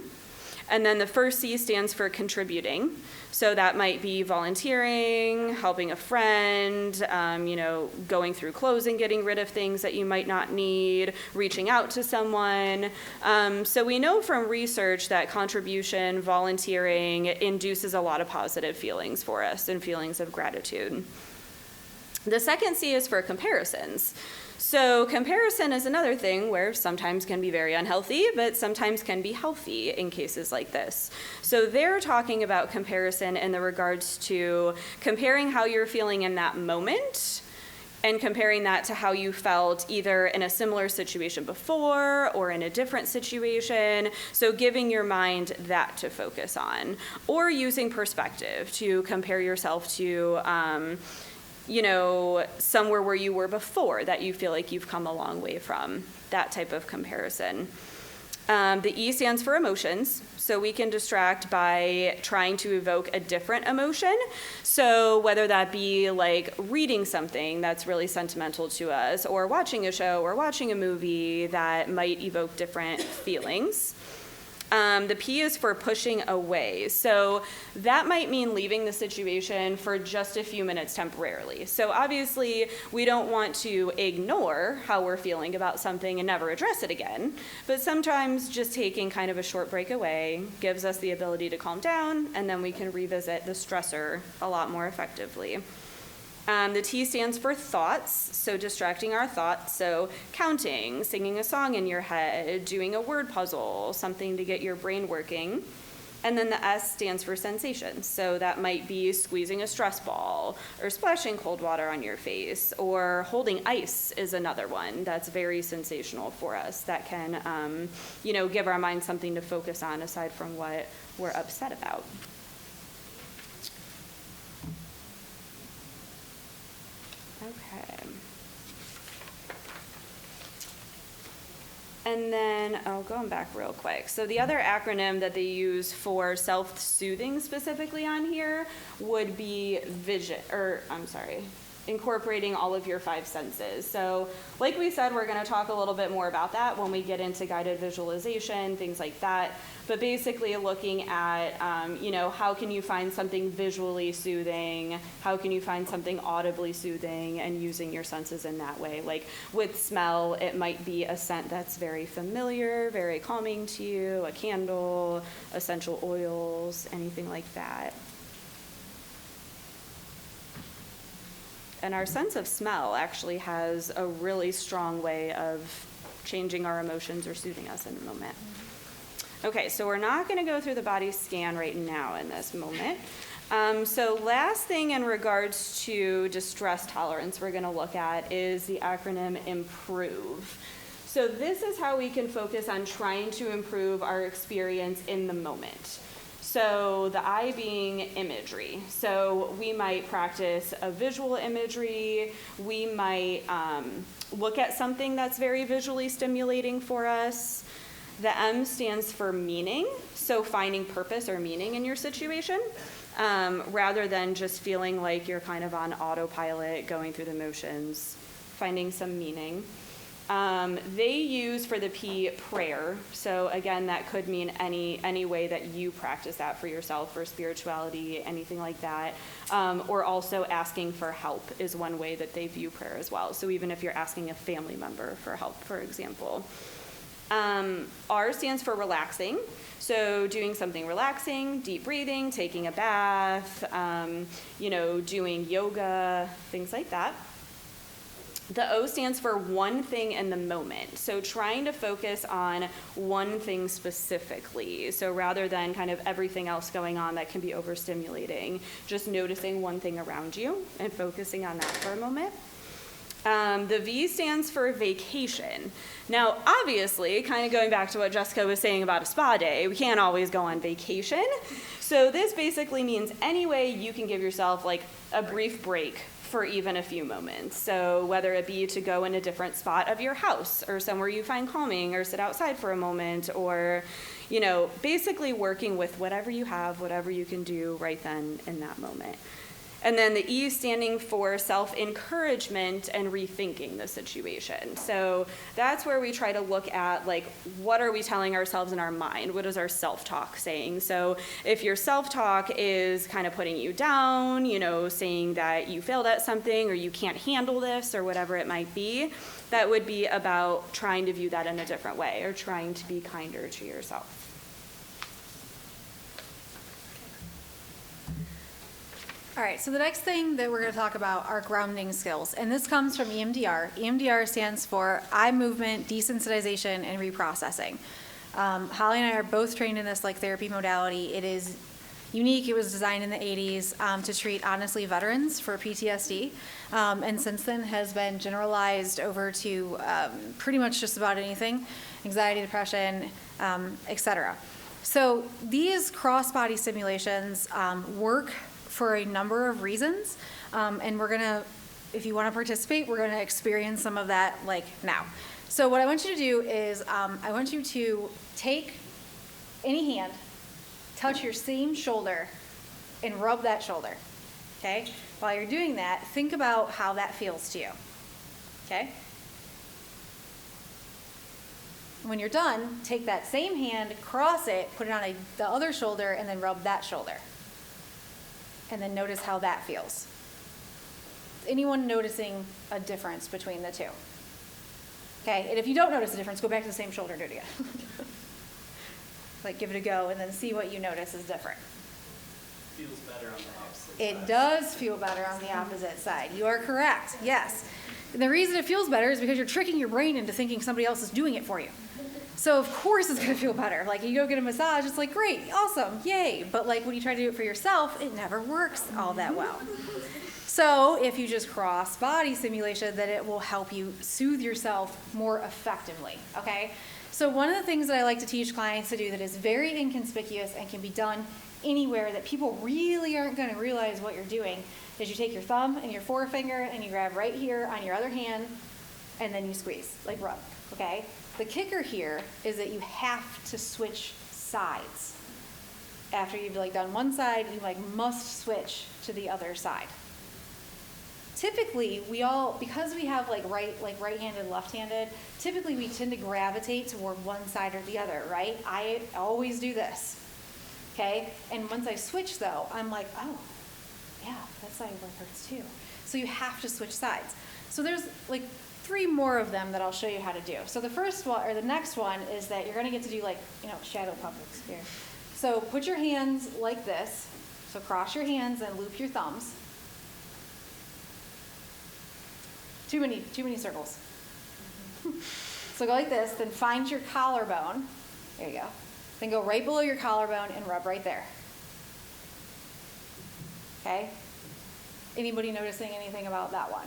And then the first C stands for contributing. So that might be volunteering, helping a friend, going through clothes and getting rid of things that you might not need, reaching out to someone. So we know from research that contribution, volunteering induces a lot of positive feelings for us and feelings of gratitude. The second C is for comparisons. So comparison is another thing where sometimes can be very unhealthy, but sometimes can be healthy in cases like this. So they're talking about comparison in the regards to comparing how you're feeling in that moment and comparing that to how you felt either in a similar situation before or in a different situation. So giving your mind that to focus on, or using perspective to compare yourself to somewhere where you were before that you feel like you've come a long way from, that type of comparison. The E stands for emotions. So we can distract by trying to evoke a different emotion. So whether that be like reading something that's really sentimental to us, or watching a show or watching a movie that might evoke different feelings. The P is for pushing away. So that might mean leaving the situation for just a few minutes temporarily. So obviously, we don't want to ignore how we're feeling about something and never address it again. But sometimes just taking kind of a short break away gives us the ability to calm down, and then we can revisit the stressor a lot more effectively. The T stands for thoughts, so distracting our thoughts, so counting, singing a song in your head, doing a word puzzle, something to get your brain working. And then the S stands for sensation. So that might be squeezing a stress ball or splashing cold water on your face, or holding ice is another one that's very sensational for us that can, give our mind something to focus on aside from what we're upset about. Okay. And then, going back real quick. So the other acronym that they use for self-soothing specifically on here would be incorporating all of your 5 senses. So like we said, we're going to talk a little bit more about that when we get into guided visualization, things like that. But basically looking at, how can you find something visually soothing? How can you find something audibly soothing, and using your senses in that way? Like with smell, it might be a scent that's very familiar, very calming to you, a candle, essential oils, anything like that. And our sense of smell actually has a really strong way of changing our emotions or soothing us in the moment. Okay, so we're not going to go through the body scan right now in this moment. So last thing in regards to distress tolerance we're going to look at is the acronym IMPROVE. So this is how we can focus on trying to improve our experience in the moment. So the I being imagery. So we might practice a visual imagery. We might look at something that's very visually stimulating for us. The M stands for meaning. So finding purpose or meaning in your situation, rather than just feeling like you're kind of on autopilot, going through the motions, finding some meaning. They use for the P prayer. So again, that could mean any way that you practice that for yourself, for spirituality, anything like that. Or also asking for help is one way that they view prayer as well. So even if you're asking a family member for help, for example. R stands for relaxing. So doing something relaxing, deep breathing, taking a bath, doing yoga, things like that. The O stands for one thing in the moment. So trying to focus on one thing specifically. So rather than kind of everything else going on that can be overstimulating, just noticing one thing around you and focusing on that for a moment. The V stands for vacation. Now, obviously, kind of going back to what Jessica was saying about a spa day, we can't always go on vacation. So this basically means any way you can give yourself like a brief break for even a few moments. So whether it be to go in a different spot of your house or somewhere you find calming, or sit outside for a moment, or, basically working with whatever you have, whatever you can do right then in that moment. And then the E standing for self-encouragement and rethinking the situation. So that's where we try to look at, like, what are we telling ourselves in our mind? What is our self-talk saying? So if your self-talk is kind of putting you down, saying that you failed at something or you can't handle this or whatever it might be, that would be about trying to view that in a different way or trying to be kinder to yourself. All right, so the next thing that we're going to talk about are grounding skills, and this comes from EMDR. EMDR stands for eye movement, desensitization, and reprocessing. Holly and I are both trained in this therapy modality. It is unique. It was designed in the 80s to treat, honestly, veterans for PTSD, and since then has been generalized over to pretty much just about anything, anxiety, depression, etc. So these cross-body simulations work for a number of reasons, and we're gonna, if you want to participate, we're gonna experience some of that now. So what I want you to do is I want you to take any hand, touch your same shoulder, and rub that shoulder, okay? While you're doing that, think about how that feels to you, okay? When you're done, take that same hand, cross it, put it on the other shoulder, and then rub that shoulder. And then notice how that feels. Is anyone noticing a difference between the two? Okay, and if you don't notice a difference, go back to the same shoulder and do it again. Give it a go and then see what you notice is different. Feels better on the opposite side. It does feel better on the opposite side. You are correct, yes. And the reason it feels better is because you're tricking your brain into thinking somebody else is doing it for you. So of course it's gonna feel better. Like you go get a massage, it's like, great, awesome, yay. But like when you try to do it for yourself, it never works all that well. So if you just cross body stimulation, then it will help you soothe yourself more effectively, okay? So one of the things that I like to teach clients to do that is very inconspicuous and can be done anywhere that people really aren't gonna realize what you're doing is you take your thumb and your forefinger and you grab right here on your other hand and then you squeeze, like rub, okay? The kicker here is that you have to switch sides. After you've like done one side, you like must switch to the other side. Typically, we all, because we have like right-handed, left-handed, typically we tend to gravitate toward one side or the other, right? I always do this, okay? And once I switch though, I'm like, oh, yeah, that side like hurts too. So you have to switch sides. So there's like 3 more of them that I'll show you how to do. So the first one, or the next one, is that you're gonna get to do like, shadow puppets here. So put your hands like this. So cross your hands and loop your thumbs. Too many circles. So go like this, then find your collarbone. There you go. Then go right below your collarbone and rub right there. Okay? Anybody noticing anything about that one?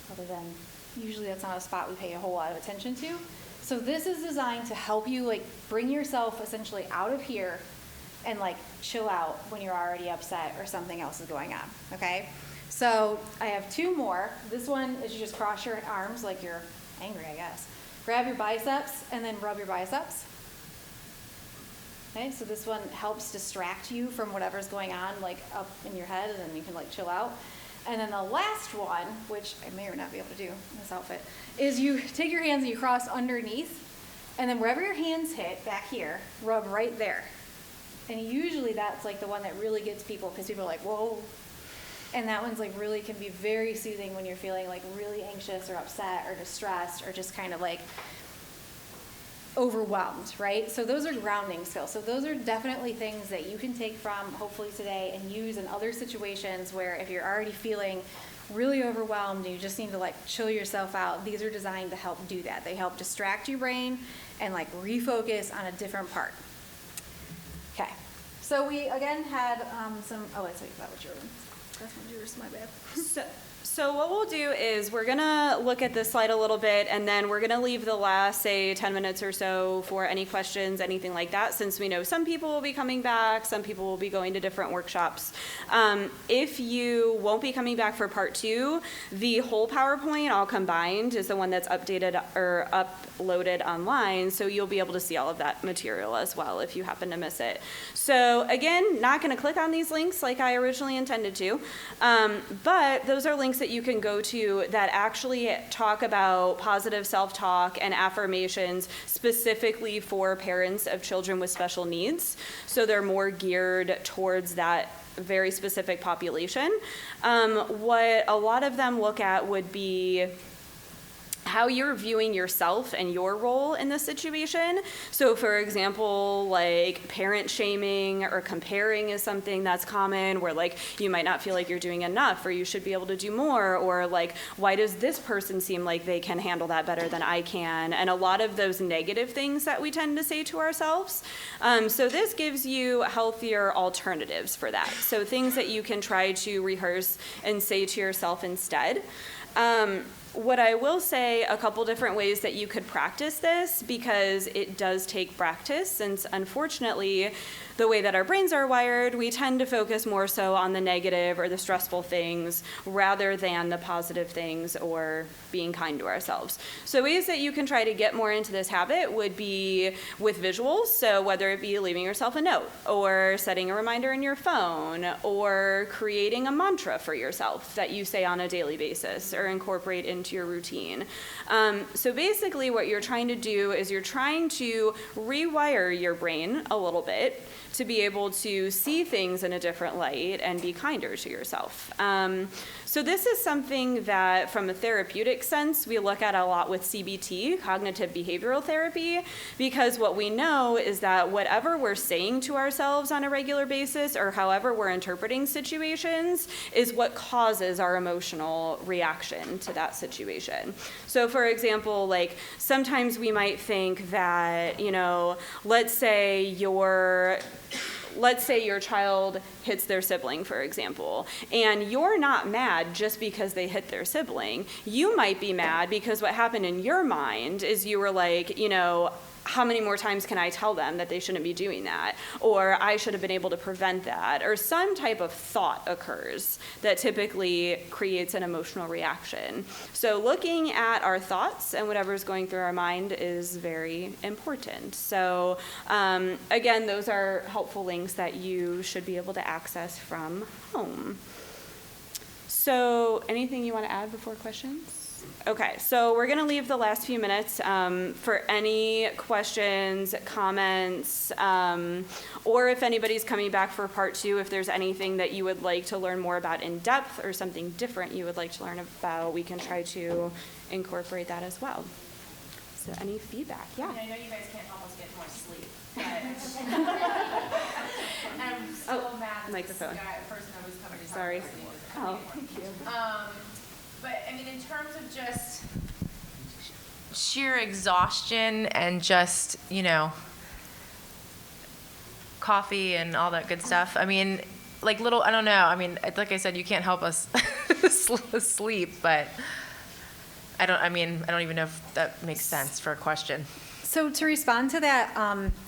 Other than, usually that's not a spot we pay a whole lot of attention to. So this is designed to help you like bring yourself essentially out of here and like chill out when you're already upset or something else is going on, okay? So I have 2 more. This one is you just cross your arms like you're angry, I guess. Grab your biceps and then rub your biceps. Okay, so this one helps distract you from whatever's going on like up in your head and then you can like chill out. And then the last one, which I may or not be able to do in this outfit, is you take your hands and you cross underneath and then wherever your hands hit back here, rub right there. And usually that's like the one that really gets people because people are like, whoa. And that one's like really can be very soothing when you're feeling like really anxious or upset or distressed or just kind of like overwhelmed, right? So those are grounding skills. So those are definitely things that you can take from hopefully today and use in other situations where if you're already feeling really overwhelmed and you just need to like chill yourself out, these are designed to help do that. They help distract your brain and like refocus on a different part. Okay. So we again had some, oh, let's wait, that was yours. That's one yours, my bad. So what we'll do is we're gonna look at this slide a little bit and then we're gonna leave the last, say, 10 minutes or so for any questions, anything like that, since we know some people will be coming back, some people will be going to different workshops. If you won't be coming back for part 2, the whole PowerPoint all combined is the one that's updated or uploaded online, so you'll be able to see all of that material as well if you happen to miss it. So again, not gonna click on these links like I originally intended to, but those are links that you can go to that actually talk about positive self-talk and affirmations specifically for parents of children with special needs. So they're more geared towards that very specific population. What a lot of them look at would be how you're viewing yourself and your role in this situation. So for example, like parent shaming or comparing is something that's common where like you might not feel like you're doing enough or you should be able to do more, or like, why does this person seem like they can handle that better than I can? And a lot of those negative things that we tend to say to ourselves. So this gives you healthier alternatives for that. So things that you can try to rehearse and say to yourself instead. What I will say, a couple different ways that you could practice this, because it does take practice, since unfortunately the way that our brains are wired, we tend to focus more so on the negative or the stressful things rather than the positive things or being kind to ourselves. So ways that you can try to get more into this habit would be with visuals. So whether it be leaving yourself a note or setting a reminder in your phone or creating a mantra for yourself that you say on a daily basis or incorporate into your routine. So basically what you're trying to do is you're trying to rewire your brain a little bit to be able to see things in a different light and be kinder to yourself. So this is something that, from a therapeutic sense, we look at a lot with CBT, cognitive behavioral therapy, because what we know is that whatever we're saying to ourselves on a regular basis, or however we're interpreting situations, is what causes our emotional reaction to that situation. So for example, like sometimes we might think that, you know, let's say your child hits their sibling, for example, and you're not mad just because they hit their sibling. You might be mad because what happened in your mind is you were like, you know, how many more times can I tell them that they shouldn't be doing that? Or I should have been able to prevent that. Or some type of thought occurs that typically creates an emotional reaction. So looking at our thoughts and whatever's going through our mind is very important. So again, those are helpful links that you should be able to access from home. So anything you want to add before questions? Okay, so we're going to leave the last few minutes for any questions, comments, or if anybody's coming back for part 2, if there's anything that you would like to learn more about in depth or something different you would like to learn about, we can try to incorporate that as well. So any feedback? Yeah. I mean, I know you guys can't help us get more sleep, but I'm so mad at microphone. this person that was coming to talk Sorry. about sleep. Oh, thank you. But I mean, in terms of just sheer exhaustion and just, you know, coffee and all that good stuff. I mean, like little, I don't know. I mean, like I said, you can't help us sleep, but I don't even know if that makes sense for a question. So to respond to that,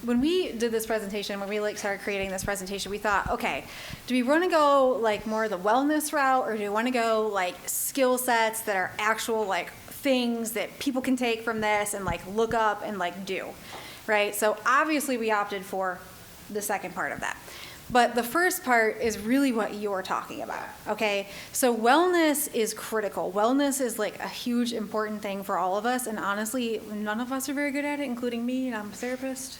when we did this presentation, when we started creating this presentation, we thought, okay, do we want to go like more the wellness route, or do we want to go like skill sets that are actual like things that people can take from this and like look up and like do, right? So obviously we opted for the second part of that. But the first part is really what you're talking about, okay? So wellness is critical. Wellness is like a huge important thing for all of us, and honestly, none of us are very good at it, including me, and I'm a therapist.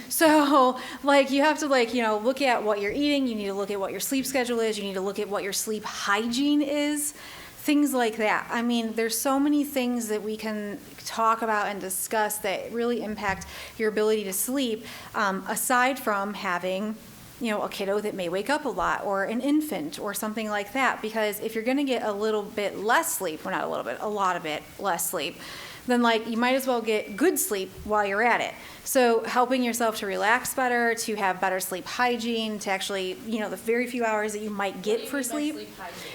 So like you have to like, you know, look at what you're eating, you need to look at what your sleep schedule is, you need to look at what your sleep hygiene is, things like that. I mean, there's so many things that we can talk about and discuss that really impact your ability to sleep, aside from having, you know, a kiddo that may wake up a lot, or an infant or something like that. Because if you're going to get a little bit less sleep, or not a little bit, a lot of it less sleep, then like you might as well get good sleep while you're at it. So helping yourself to relax better, to have better sleep hygiene, to actually, you know, the very few hours that you might get for sleep.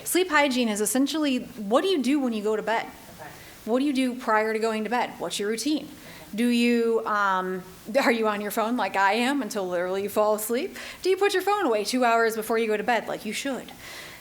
Sleep hygiene is essentially, what do you do when you go to bed? Okay. What do you do prior to going to bed? What's your routine? Do you, are you on your phone like I am until literally you fall asleep? Do you put your phone away 2 hours before you go to bed like you should?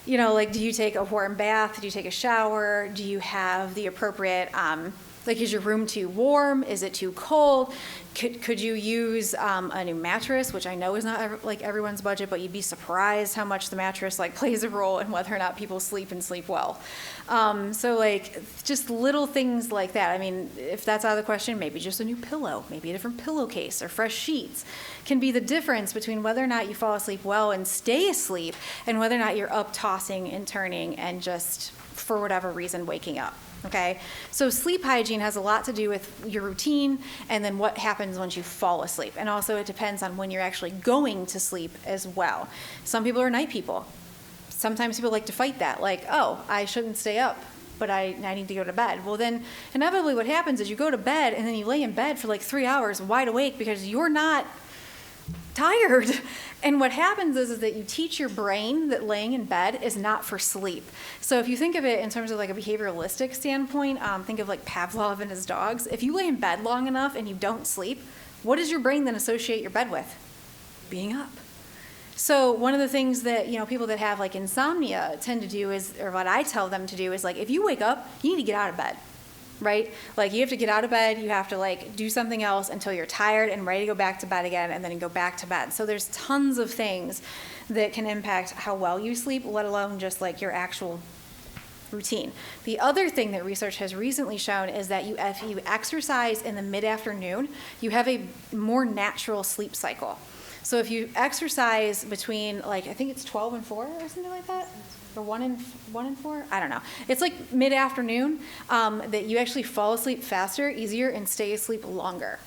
You know, like, do you take a warm bath? Do you take a shower? Do you have the appropriate, like, is your room too warm? Is it too cold? Could you use a new mattress, which I know is not like everyone's budget, but you'd be surprised how much the mattress like plays a role in whether or not people sleep and sleep well. So like just little things like that. I mean, if that's out of the question, maybe just a new pillow, maybe a different pillowcase or fresh sheets can be the difference between whether or not you fall asleep well and stay asleep, and whether or not you're up tossing and turning and just for whatever reason waking up. Okay, so sleep hygiene has a lot to do with your routine and then what happens once you fall asleep. And also it depends on when you're actually going to sleep as well. Some people are night people. Sometimes people like to fight that, like, oh, I shouldn't stay up, but I need to go to bed. Well, then inevitably what happens is you go to bed and then you lay in bed for like 3 hours wide awake because you're not tired. And what happens is that you teach your brain that laying in bed is not for sleep. So if you think of it in terms of like a behavioralistic standpoint, think of like Pavlov and his dogs. If you lay in bed long enough and you don't sleep, what does your brain then associate your bed with? Being up. So one of the things that, you know, people that have like insomnia tend to do is, or what I tell them to do is like, if you wake up, you need to get out of bed. Right? Like you have to get out of bed, you have to like do something else until you're tired and ready to go back to bed again, and then go back to bed. So there's tons of things that can impact how well you sleep, let alone just like your actual routine. The other thing that research has recently shown is that if you exercise in the mid-afternoon, you have a more natural sleep cycle. So if you exercise between, like, I think it's 12 and 4 or something like that, or 1 and 4, I don't know. It's like mid-afternoon, that you actually fall asleep faster, easier, and stay asleep longer.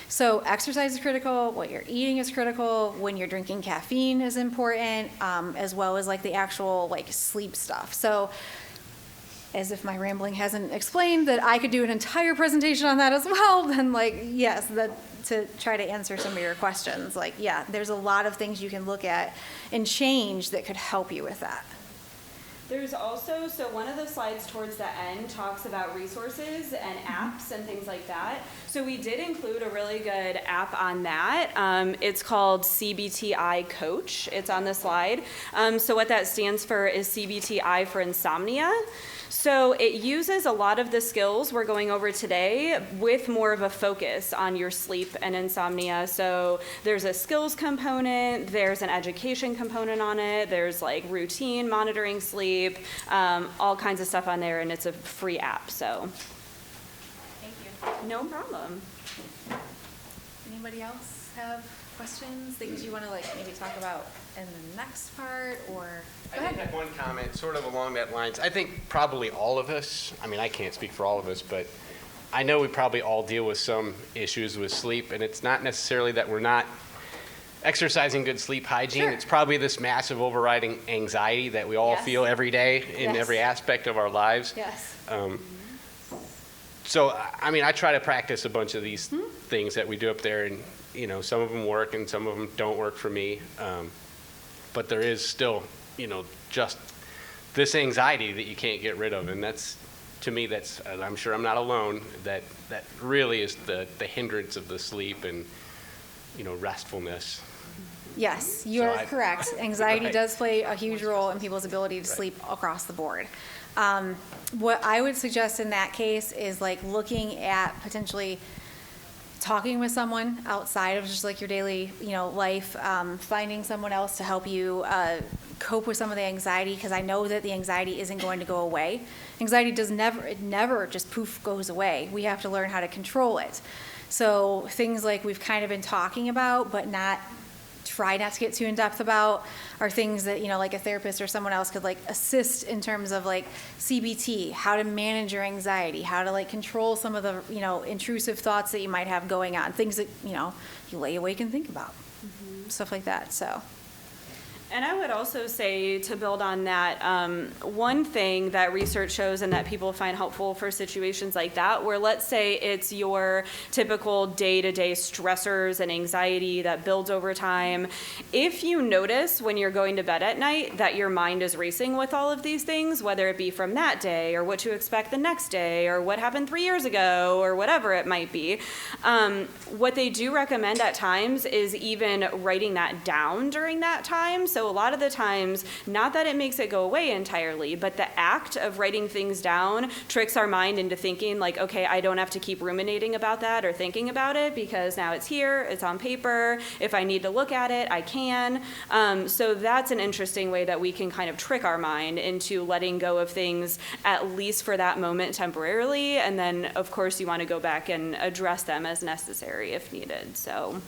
So exercise is critical, what you're eating is critical, when you're drinking caffeine is important, as well as like the actual like sleep stuff. So as if my rambling hasn't explained that I could do an entire presentation on that as well, then like, yes, to try to answer some of your questions. Like, yeah, there's a lot of things you can look at and change that could help you with that. There's also, so one of the slides towards the end talks about resources and apps and things like that. So we did include a really good app on that. It's called CBTI Coach. It's on the slide. So what that stands for is CBTI for insomnia. So it uses a lot of the skills we're going over today with more of a focus on your sleep and insomnia. So there's a skills component, there's an education component on it, there's like routine, monitoring sleep, all kinds of stuff on there, and it's a free app, so. Thank you. No problem. Anybody else have questions, things you want to like maybe talk about in the next part, or? I did have one comment sort of along that lines. I think probably all of us, I mean, I can't speak for all of us, but I know we probably all deal with some issues with sleep, and it's not necessarily that we're not exercising good sleep hygiene. Sure. It's probably this massive overriding anxiety that we all Yes. feel every day in Yes. every aspect of our lives. Yes. So, I mean, I try to practice a bunch of these things that we do up there, and, you know, some of them work and some of them don't work for me. But there is still, you know, just this anxiety that you can't get rid of. And that's, to me, that's, and I'm sure I'm not alone, that really is the hindrance of the sleep and, you know, restfulness. Yes, you are correct. Anxiety Right. does play a huge role in people's ability to sleep across the board. What I would suggest in that case is like looking at potentially talking with someone outside of just like your daily, you know, life, finding someone else to help you cope with some of the anxiety, because I know that the anxiety isn't going to go away. Anxiety never just poof goes away. We have to learn how to control it. So things like we've kind of been talking about, but try not to get too in depth about, are things that, you know, like a therapist or someone else could like assist in terms of like CBT, how to manage your anxiety, how to like control some of the, you know, intrusive thoughts that you might have going on, things that, you know, you lay awake and think about, stuff like that, so. And I would also say, to build on that, one thing that research shows and that people find helpful for situations like that, where let's say it's your typical day-to-day stressors and anxiety that builds over time, if you notice when you're going to bed at night that your mind is racing with all of these things, whether it be from that day or what to expect the next day or what happened 3 years ago or whatever it might be, what they do recommend at times is even writing that down during that time. So a lot of the times, not that it makes it go away entirely, but the act of writing things down tricks our mind into thinking like, okay, I don't have to keep ruminating about that or thinking about it because now it's here, it's on paper. If I need to look at it, I can. So that's an interesting way that we can kind of trick our mind into letting go of things, at least for that moment temporarily. And then, of course, you want to go back and address them as necessary if needed. So